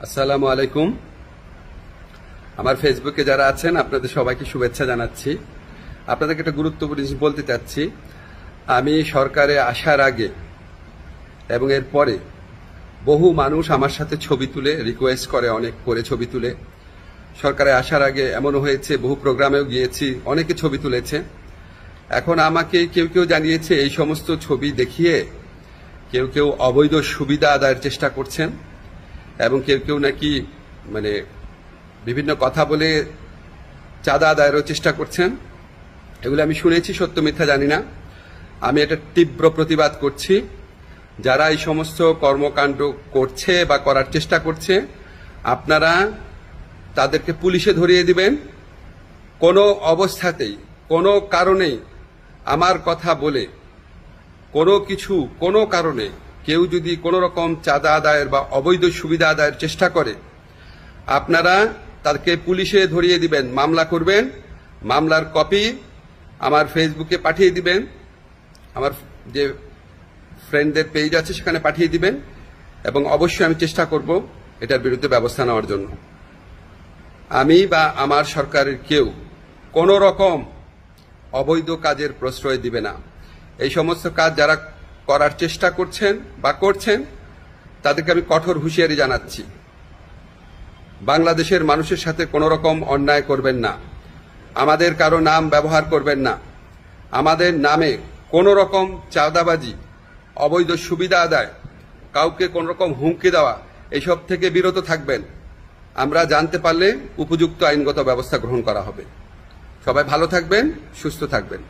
আসসালামু আলাইকুম। আমার ফেসবুকে যারা আছেন আপনাদের সবাইকে শুভেচ্ছা জানাচ্ছি। আপনাদেরকে একটা গুরুত্বপূর্ণ জিনিস বলতে চাচ্ছি। আমি সরকারে আসার আগে এবং এর পরে বহু মানুষ আমার সাথে ছবি তুলে রিকোয়েস্ট করে, অনেক করে ছবি তুলে। সরকারে আসার আগে এমনও হয়েছে, বহু প্রোগ্রামেও গিয়েছি, অনেকে ছবি তুলেছে। এখন আমাকে কেউ কেউ জানিয়েছে এই সমস্ত ছবি দেখিয়ে কেউ কেউ অবৈধ সুবিধা আদায়ের চেষ্টা করছেন এবং কেউ কেউ নাকি বিভিন্ন কথা বলে চাঁদা আদায়েরও চেষ্টা করছেন। এগুলো আমি শুনেছি, সত্য মিথ্যা জানি না। আমি এটা তীব্র প্রতিবাদ করছি। যারা এই সমস্ত কর্মকাণ্ড করছে বা করার চেষ্টা করছে, আপনারা তাদেরকে পুলিশে ধরিয়ে দিবেন। কোনো অবস্থাতেই, কোনো কারণেই আমার কথা বলে কোনো কারণে কেউ যদি কোনো রকম চাঁদা আদায়ের বা অবৈধ সুবিধা আদায়ের চেষ্টা করে, আপনারা তাদেরকে পুলিশে ধরিয়ে দিবেন, মামলা করবেন। মামলার কপি আমার ফেসবুকে পাঠিয়ে দিবেন, আমার যে ফ্রেন্ডদের পেজ আছে সেখানে পাঠিয়ে দিবেন, এবং অবশ্যই আমি চেষ্টা করব এটার বিরুদ্ধে ব্যবস্থা নেওয়ার জন্য। আমি বা আমার সরকারের কেউ কোনো রকম অবৈধ কাজের প্রশ্রয় দিবে না। এই সমস্ত কাজ যারা করার চেষ্টা করছেন বা করছেন তাদেরকে আমি কঠোর হুঁশিয়ারি জানাচ্ছি। বাংলাদেশের মানুষের সাথে কোনো রকম অন্যায় করবেন না, আমাদের কারো নাম ব্যবহার করবেন না, আমাদের নামে কোনো রকম চাঁদাবাজি, অবৈধ সুবিধা আদায়, কাউকে কোনো রকম হুমকি দেওয়া, এইসব থেকে বিরত থাকবেন। আমরা জানতে পারলে উপযুক্ত আইনগত ব্যবস্থা গ্রহণ করা হবে। সবাই ভালো থাকবেন, সুস্থ থাকবেন।